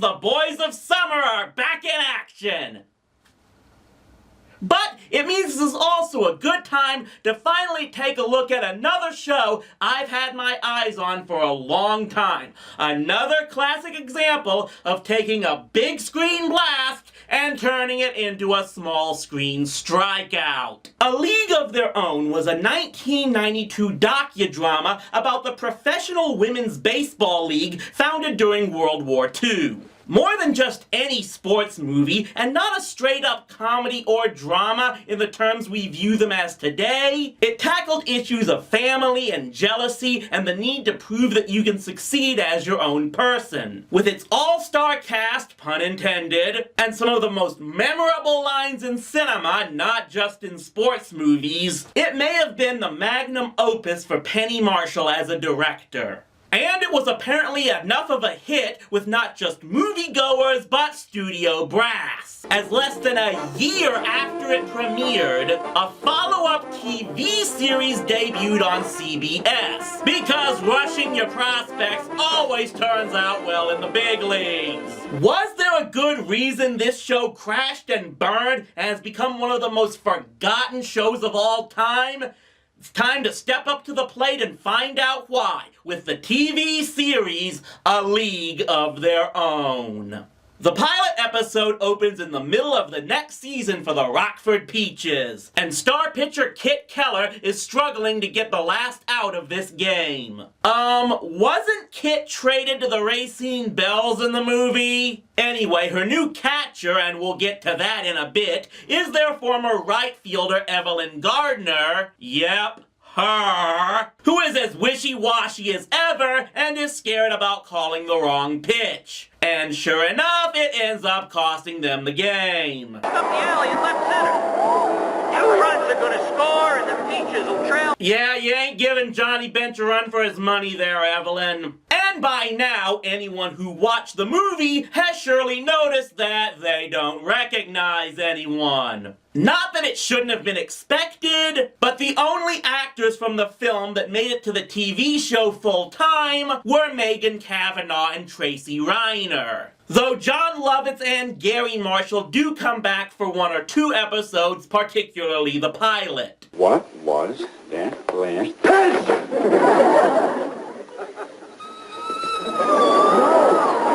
the boys of summer are back in action! But it means this is also a good time to finally take a look at another show I've had my eyes on for a long time. Another classic example of taking a big screen blast and turning it into a small screen strikeout. A League of Their Own was a 1992 docudrama about the Professional Women's Baseball League founded during World War II. More than just any sports movie, and not a straight-up comedy or drama in the terms we view them as today, it tackled issues of family and jealousy and the need to prove that you can succeed as your own person. With its all-star cast, pun intended, and some of the most memorable lines in cinema, not just in sports movies, it may have been the magnum opus for Penny Marshall as a director. And it was apparently enough of a hit with not just moviegoers, but studio brass. As less than a year after it premiered, a follow-up TV series debuted on CBS. Because rushing your prospects always turns out well in the big leagues. Was there a good reason this show crashed and burned and has become one of the most forgotten shows of all time? It's time to step up to the plate and find out why, with the TV series, A League of Their Own. The pilot episode opens in the middle of the next season for the Rockford Peaches, and star pitcher Kit Keller is struggling to get the last out of this game. Wasn't Kit traded to the Racine Bells in the movie? Anyway, her new catcher, and we'll get to that in a bit, is their former right fielder Evelyn Gardner. Yep. Her, who is as wishy-washy as ever and is scared about calling the wrong pitch. And sure enough, it ends up costing them the game. Up the alley in left center. Two runs are gonna score and the Peaches will trail. Yeah, you ain't giving Johnny Bench a run for his money there, Evelyn. And by now, anyone who watched the movie has surely noticed that they don't recognize anyone. Not that it shouldn't have been expected, but the only actors from the film that made it to the TV show full-time were Megan Cavanaugh and Tracy Reiner. Though Jon Lovitz and Gary Marshall do come back for one or two episodes, particularly the pilot. What was that last pitch?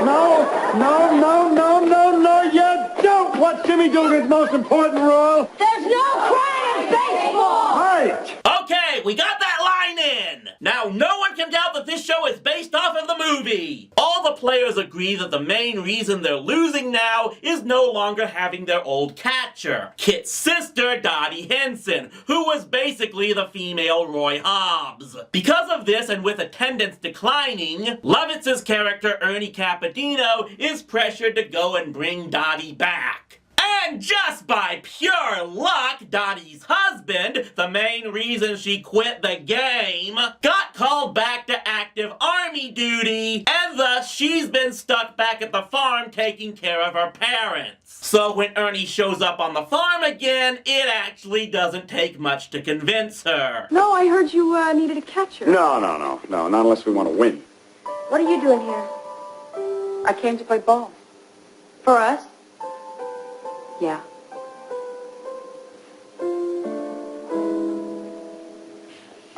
No, you don't! What's Jimmy Dugan's most important role? There's no crying in baseball! Right! Okay, we got that line in! Now, no one can doubt that this show is based off of the movie! All the players agree that the main reason they're losing now is no longer having their old catcher, Kit's sister, Dottie Henson, who was basically the female Roy Hobbs. Because of this, and with attendance declining, Lovitz's character, Ernie Capadino, is pressured to go and bring Dottie back. And just by pure luck, Dottie's husband, the main reason she quit the game, got called back to active army duty, and thus she's been stuck back at the farm taking care of her parents. So when Ernie shows up on the farm again, it actually doesn't take much to convince her. No, I heard you needed a catcher. No, not unless we want to win. What are you doing here? I came to play ball. For us? Yeah.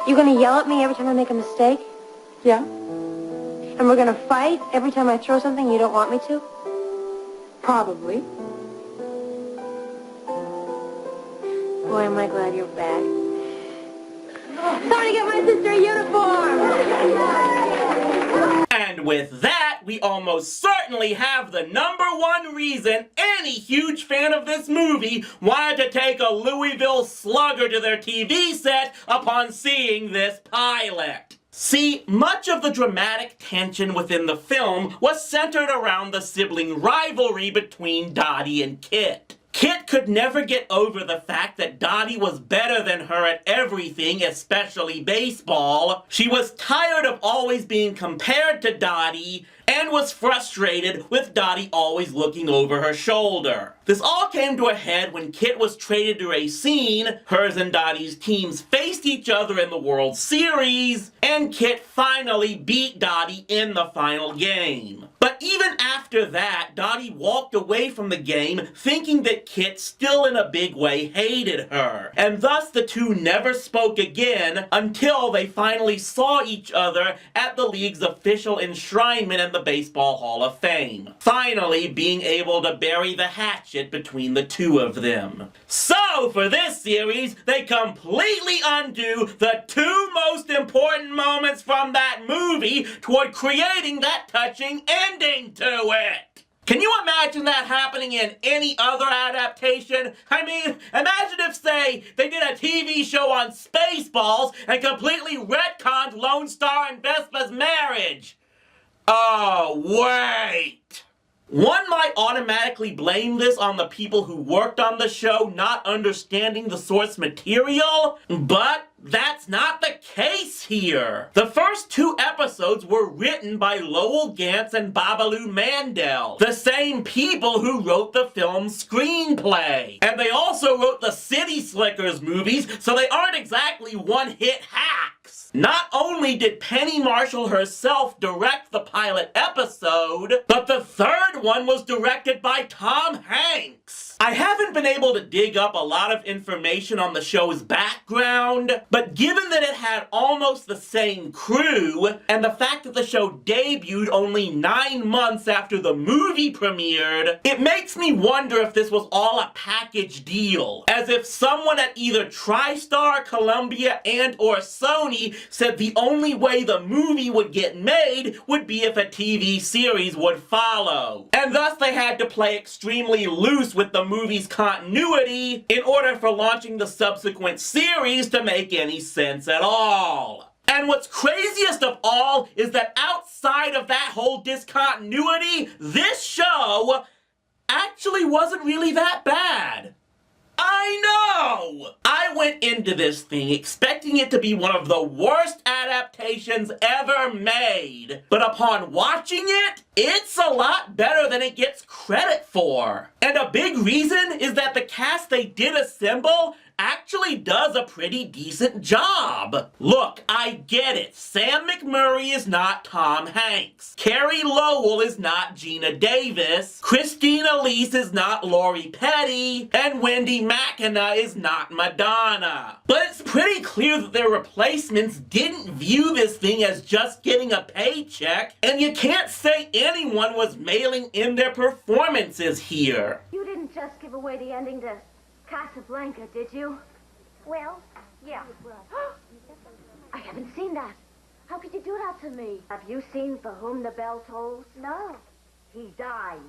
You gonna yell at me every time I make a mistake? Yeah. And we're gonna fight every time I throw something you don't want me to? Probably. Boy, am I glad you're back. Time to get my sister a uniform! And with that, we almost certainly have the #1 reason any huge fan of this movie wanted to take a Louisville Slugger to their TV set upon seeing this pilot. See, much of the dramatic tension within the film was centered around the sibling rivalry between Dottie and Kit. Kit could never get over the fact that Dottie was better than her at everything, especially baseball. She was tired of always being compared to Dottie, and was frustrated with Dottie always looking over her shoulder. This all came to a head when Kit was traded to Racine, hers and Dottie's teams faced each other in the World Series, and Kit finally beat Dottie in the final game. But even after that, Dottie walked away from the game thinking that Kit still in a big way hated her, and thus the two never spoke again until they finally saw each other at the league's official enshrinement in the Baseball Hall of Fame, finally being able to bury the hatchet between the two of them. So, for this series, they completely undo the two most important moments from that movie toward creating that touching ending to it. Can you imagine that happening in any other adaptation? I mean, imagine if, say, they did a TV show on Spaceballs and completely retconned Lone Star and Vespa's marriage. Oh, wait. One might automatically blame this on the people who worked on the show not understanding the source material, but that's not the case here. The first two episodes were written by Lowell Gantz and Babalu Mandel, the same people who wrote the film's screenplay. And they also wrote the City Slickers movies, so they aren't exactly one-hit hacks. Not only did Penny Marshall herself direct the pilot episode, but the third one was directed by Tom Hanks. I haven't been able to dig up a lot of information on the show's background, but given that it had almost the same crew, and the fact that the show debuted only 9 months after the movie premiered, it makes me wonder if this was all a package deal, as if someone at either TriStar, Columbia, and/or Sony said the only way the movie would get made would be if a TV series would follow. And thus they had to play extremely loose with the movie's continuity in order for launching the subsequent series to make any sense at all. And what's craziest of all is that outside of that whole discontinuity, this show actually wasn't really that bad. I know! I went into this thing expecting it to be one of the worst adaptations ever made, but upon watching it, it's a lot better than it gets credit for. And a big reason is that the cast they did assemble actually does a pretty decent job. Look, I get it. Sam McMurray is not Tom Hanks. Carrie Lowell is not Gina Davis. Christine Elise is not Lori Petty. And Wendy McKenna is not Madonna. But it's pretty clear that their replacements didn't view this thing as just getting a paycheck, and you can't say anyone was mailing in their performances here. You didn't just give away the ending to Casablanca, did you? Well, yeah. I haven't seen that. How could you do that to me? Have you seen For Whom the Bell Tolls? No. He dies.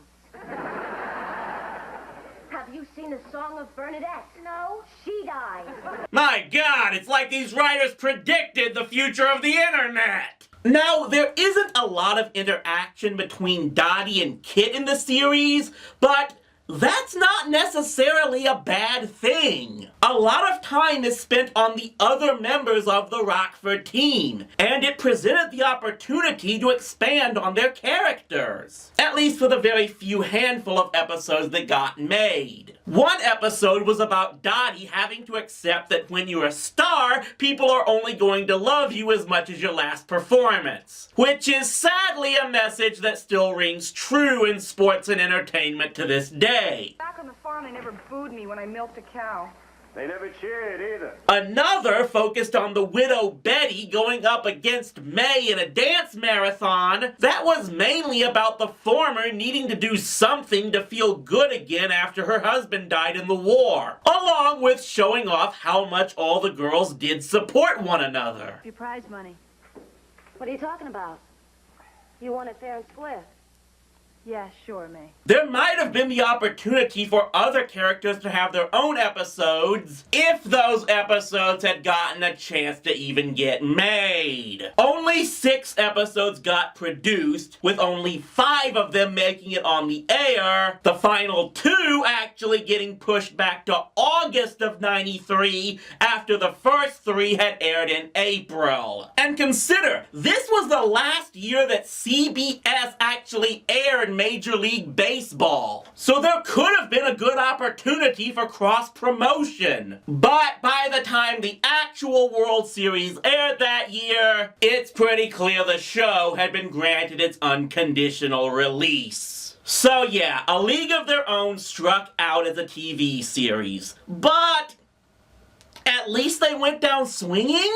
Have you seen A Song of Bernadette? No. She dies. My God, it's like these writers predicted the future of the internet. Now, there isn't a lot of interaction between Dottie and Kit in the series, but that's not necessarily a bad thing. A lot of time is spent on the other members of the Rockford team, and it presented the opportunity to expand on their characters. At least for the very few handful of episodes that got made. One episode was about Dottie having to accept that when you're a star, people are only going to love you as much as your last performance. Which is sadly a message that still rings true in sports and entertainment to this day. Back on the farm, they never booed me when I milked a cow. They never cheered either. Another focused on the widow Betty going up against May in a dance marathon that was mainly about the former needing to do something to feel good again after her husband died in the war, along with showing off how much all the girls did support one another. Your prize money. What are you talking about? You won it fair and square. Yeah, sure, May. There might have been the opportunity for other characters to have their own episodes if those episodes had gotten a chance to even get made. Only 6 episodes got produced, with only 5 of them making it on the air, the final 2 actually getting pushed back to August of '93 after the first 3 had aired in April. And consider, this was the last year that CBS actually aired Major League Baseball. So there could have been a good opportunity for cross-promotion. But by the time the actual World Series aired that year, it's pretty clear the show had been granted its unconditional release. So yeah, A League of Their Own struck out as a TV series. But at least they went down swinging?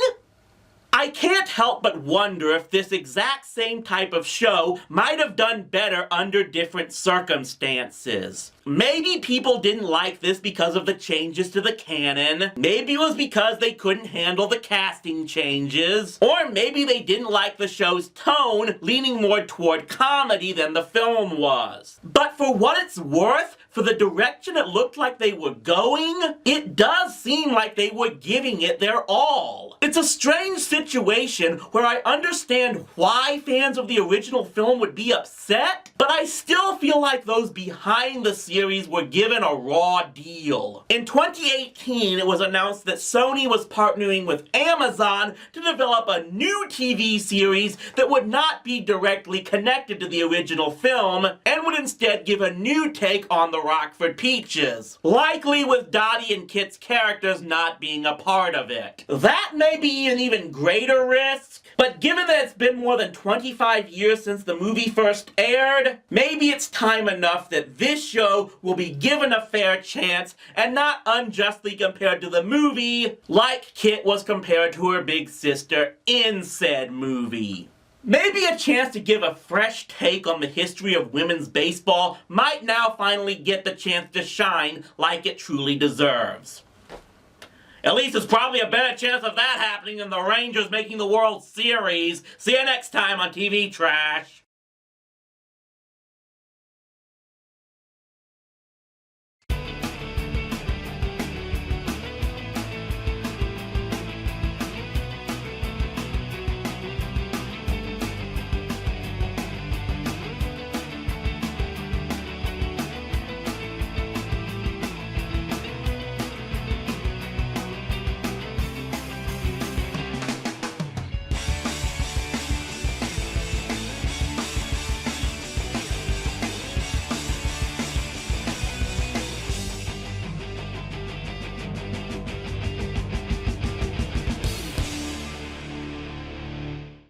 I can't help but wonder if this exact same type of show might have done better under different circumstances. Maybe people didn't like this because of the changes to the canon. Maybe it was because they couldn't handle the casting changes. Or maybe they didn't like the show's tone, leaning more toward comedy than the film was. But for what it's worth, for the direction it looked like they were going, it does seem like they were giving it their all. It's a strange situation where I understand why fans of the original film would be upset, but I still feel like those behind the series were given a raw deal. In 2018, it was announced that Sony was partnering with Amazon to develop a new TV series that would not be directly connected to the original film and would instead give a new take on the Rockford Peaches, likely with Dottie and Kit's characters not being a part of it. That may be an even greater risk, but given that it's been more than 25 years since the movie first aired, maybe it's time enough that this show will be given a fair chance and not unjustly compared to the movie like Kit was compared to her big sister in said movie. Maybe a chance to give a fresh take on the history of women's baseball might now finally get the chance to shine like it truly deserves. At least there's probably a better chance of that happening than the Rangers making the World Series. See you next time on TV Trash.